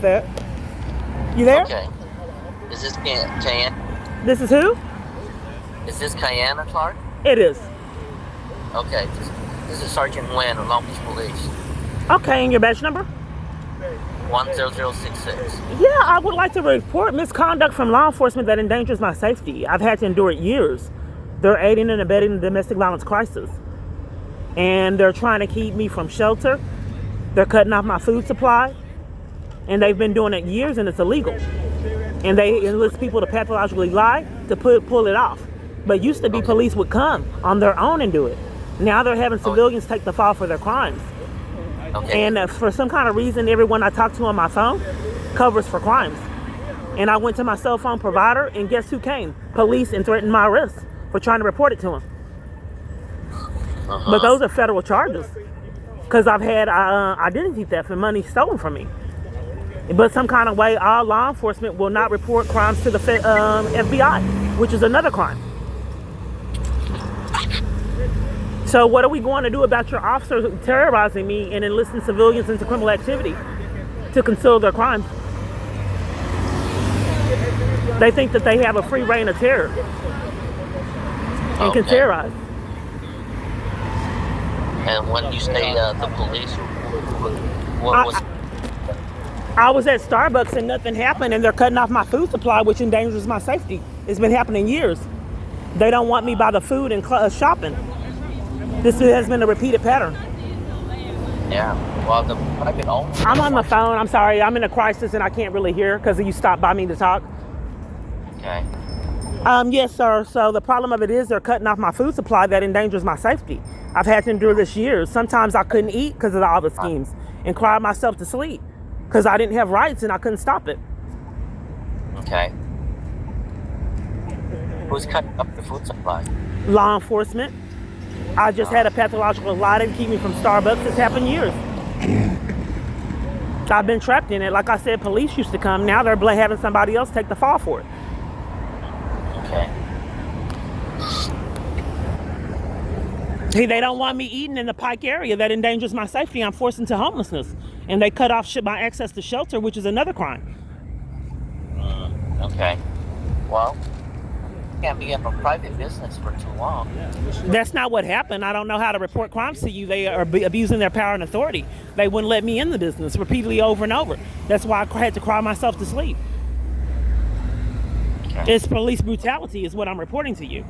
that. You there? Okay. Is this Cayenne? This is who? Is this Cayenne Clark? It is. Okay. This is Sergeant Nguyen of Long Beach Police. Okay, and your badge number? 10066. Yeah, I would like to report misconduct from law enforcement that endangers my safety. I've had to endure it years. They're aiding and abetting the domestic violence crisis. And they're trying to keep me from shelter. They're cutting off my food supply. And they've been doing it years, and it's illegal. And they enlist people to pathologically lie to pull it off. But used to be police would come on their own and do it. Now they're having civilians take the fall for their crimes. Okay. And for some kind of reason, everyone I talk to on my phone covers for crimes. And I went to my cell phone provider, and guess who came? Police, and threatened my arrest for trying to report it to him. But those are federal charges because I've had identity theft and money stolen from me. But some kind of way, our law enforcement will not report crimes to the FBI, which is another crime. So what are we going to do about your officers terrorizing me and enlisting civilians into criminal activity to conceal their crimes? They think that they have a free reign of terror and can terrorize. And when you say the police, what was... I was at Starbucks and nothing happened, and they're cutting off my food supply, which endangers my safety. It's been happening years. They don't want me by the food and shopping. This has been a repeated pattern. Yeah, well, the private owner... I'm on the phone. I'm sorry. I'm in a crisis, and I can't really hear because you stopped by me to talk. Okay. Yes, sir. So the problem of it is they're cutting off my food supply that endangers my safety. I've had to endure this years. Sometimes I couldn't eat because of all the schemes and cry myself to sleep because I didn't have rights and I couldn't stop it. Okay. Who's cutting up the food supply? Law enforcement. I just had a pathological lie to keep me from Starbucks. It's happened years. I've been trapped in it. Like I said, police used to come. Now they're having somebody else take the fall for it. Okay. Hey, they don't want me eating in the Pike area. That endangers my safety. I'm forced into homelessness. And they cut off my access to shelter, which is another crime. Okay. Well, you can't be in a private business for too long. That's not what happened. I don't know how to report crimes to you. They are abusing their power and authority. They wouldn't let me in the business repeatedly over and over. That's why I had to cry myself to sleep. Okay. It's police brutality is what I'm reporting to you.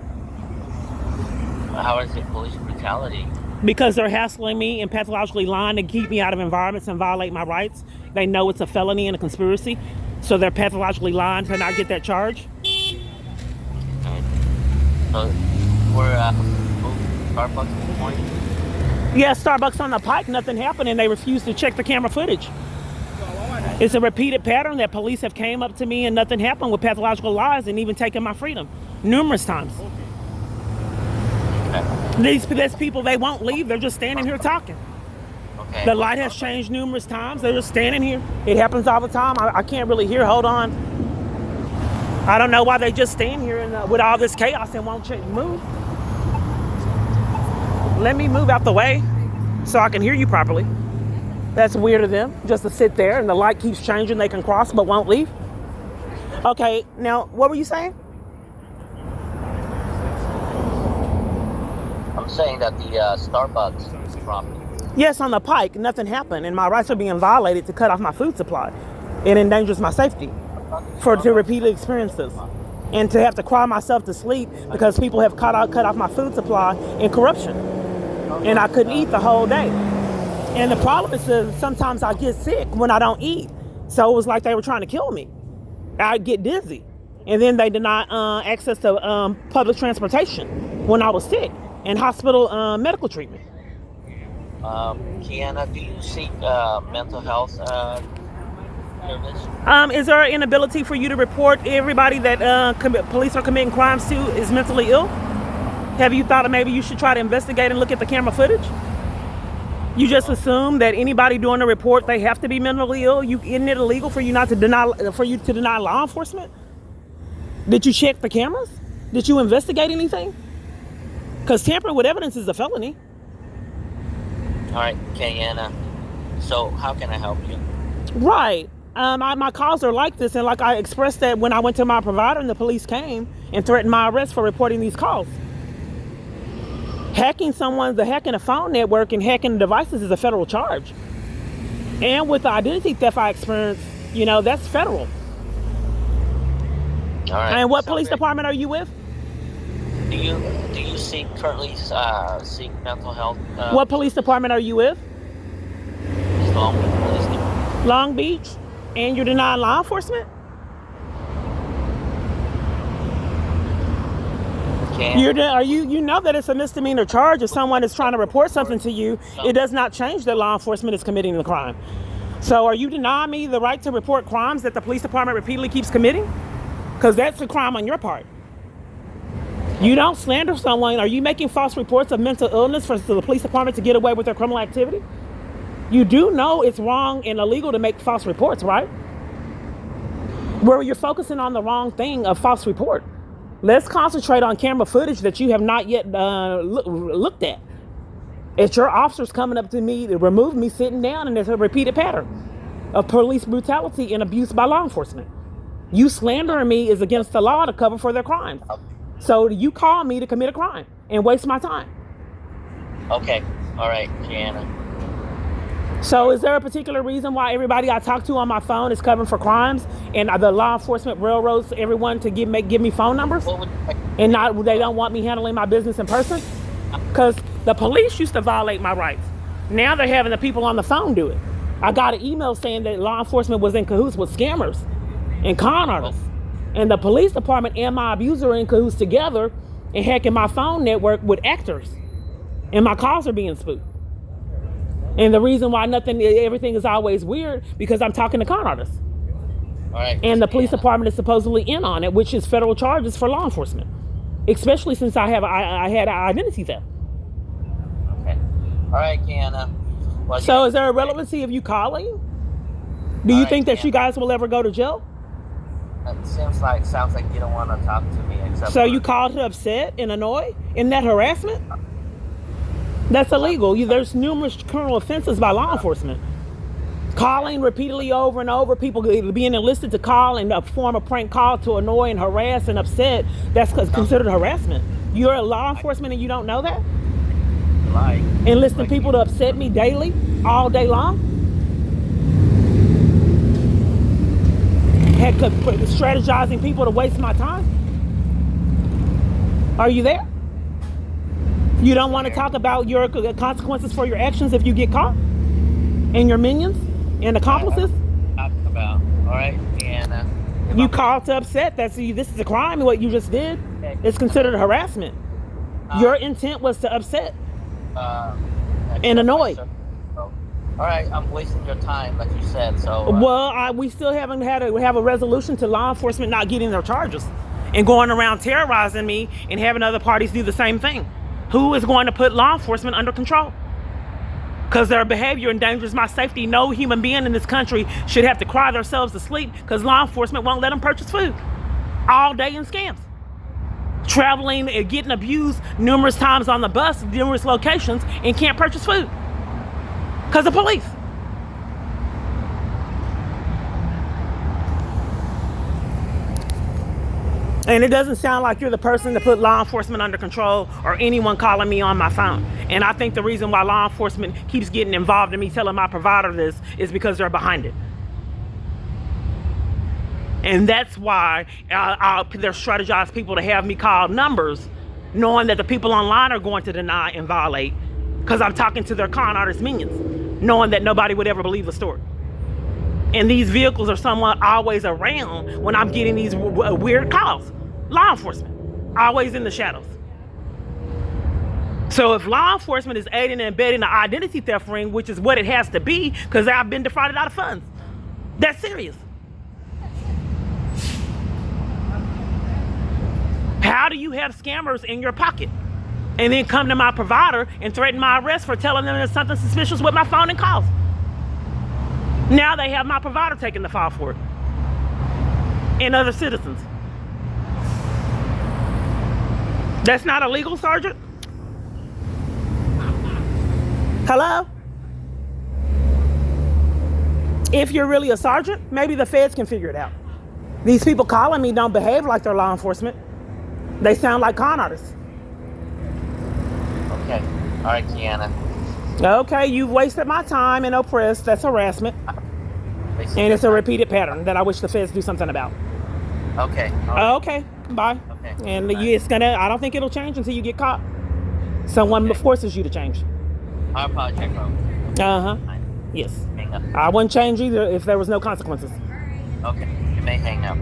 How is it police brutality? Because they're hassling me and pathologically lying to keep me out of environments and violate my rights. They know it's a felony and a conspiracy. So they're pathologically lying to not get that charge. Okay. So we're Starbucks this morning? Yeah, Starbucks on the Pike, nothing happened, and they refused to check the camera footage. It's a repeated pattern that police have came up to me and nothing happened with pathological lies and even taken my freedom numerous times. Okay. These people, they won't leave. They're just standing here talking. Okay. The light has changed numerous times. They're just standing here. It happens all the time. I can't really hear. Hold on. I don't know why they just stand here and with all this chaos and won't move. Let me move out the way so I can hear you properly. That's weird of them, just to sit there and the light keeps changing. They can cross but won't leave. Okay, now what were you saying? I'm saying that the Starbucks property. Yes, on the Pike, nothing happened, and my rights are being violated to cut off my food supply. It endangers my safety to repeatedly experience this. And to have to cry myself to sleep because people have cut off my food supply in corruption. And I couldn't eat the whole day. And the problem is that sometimes I get sick when I don't eat. So it was like they were trying to kill me. I'd get dizzy. And then they denied access to public transportation when I was sick and hospital medical treatment. Kiana, do you seek mental health service? Is there an inability for you to report everybody that police are committing crimes to is mentally ill? Have you thought of maybe you should try to investigate and look at the camera footage? You just assume that anybody doing a report, they have to be mentally ill? Isn't it illegal for you to deny law enforcement? Did you check the cameras? Did you investigate anything? Because tampering with evidence is a felony. All right, Kiana. So how can I help you? Right. My calls are like this, and like I expressed that when I went to my provider and the police came and threatened my arrest for reporting these calls. Hacking a phone network and hacking devices is a federal charge. And with the identity theft I experienced, that's federal. All right. And what police department are you with? Do you currently seek mental health? What police department are you with? Long Beach Police Department. Long Beach? And you're denying law enforcement? You know that it's a misdemeanor charge if someone is trying to report something to you. It does not change that law enforcement is committing the crime. So are you denying me the right to report crimes that the police department repeatedly keeps committing? Because that's a crime on your part. You don't slander someone. Are you making false reports of mental illness for the police department to get away with their criminal activity? You do know it's wrong and illegal to make false reports, right? Where you're focusing on the wrong thing, a false report. Let's concentrate on camera footage that you have not yet looked at. It's your officers coming up to me to remove me sitting down, and there's a repeated pattern of police brutality and abuse by law enforcement. You slandering me is against the law to cover for their crimes. So you call me to commit a crime and waste my time. Okay. All right, Gianna. So is there a particular reason why everybody I talk to on my phone is covering for crimes, and the law enforcement railroads everyone to give me phone numbers, and they don't want me handling my business in person? Because the police used to violate my rights. Now they're having the people on the phone do it. I got an email saying that law enforcement was in cahoots with scammers and con artists, and the police department and my abuser are in cahoots together and hacking my phone network with actors, and my calls are being spoofed. And the reason why everything is always weird, because I'm talking to con artists. All right. And the police department is supposedly in on it, which is federal charges for law enforcement. Especially since I had identity theft. Okay. All right, Kiana. Well, so is there a relevancy of you calling? Do you think that you guys will ever go to jail? It sounds like you don't want to talk to me. So you called to upset and annoy? Isn't that harassment? That's illegal. There's numerous criminal offenses by law enforcement. Calling repeatedly over and over, people being enlisted to call and form a prank call to annoy and harass and upset, that's considered harassment. You're a law enforcement and you don't know that? Enlisting people to upset me daily, all day long? Strategizing people to waste my time? Are you there? You don't want to talk about your consequences for your actions if you get caught? And your minions and accomplices? All right, Deanna. You called to upset. This is a crime, what you just did. It's considered harassment. Your intent was to upset and annoy. All right, I'm wasting your time, like you said. So we still haven't have a resolution to law enforcement not getting their charges and going around terrorizing me and having other parties do the same thing. Who is going to put law enforcement under control? Because their behavior endangers my safety. No human being in this country should have to cry themselves to sleep because law enforcement won't let them purchase food all day in scams. Traveling and getting abused numerous times on the bus, numerous locations, and can't purchase food because of police. And it doesn't sound like you're the person to put law enforcement under control or anyone calling me on my phone. And I think the reason why law enforcement keeps getting involved in me telling my provider this is because they're behind it. And that's why they're strategized people to have me call numbers knowing that the people online are going to deny and violate because I'm talking to their con artist minions, knowing that nobody would ever believe the story. And these vehicles are somewhat always around when I'm getting these weird calls. Law enforcement, always in the shadows. So if law enforcement is aiding and abetting the identity theft ring, which is what it has to be, because I've been defrauded out of funds, that's serious. How do you have scammers in your pocket and then come to my provider and threaten my arrest for telling them there's something suspicious with my phone and calls? Now they have my provider taking the fall for it and other citizens. That's not illegal, Sergeant? Hello? If you're really a sergeant, maybe the feds can figure it out. These people calling me don't behave like they're law enforcement. They sound like con artists. Okay. All right, Kiana. Okay, you've wasted my time and oppressed. That's harassment. And it's a repeated pattern that I wish the feds do something about. Okay. All right. Okay, bye. Okay. And Bye. I don't think it'll change until you get caught. Someone forces you to change. I'll probably check out. Uh-huh. Fine. Yes. Hang up. I wouldn't change either if there was no consequences. Okay. You may hang up.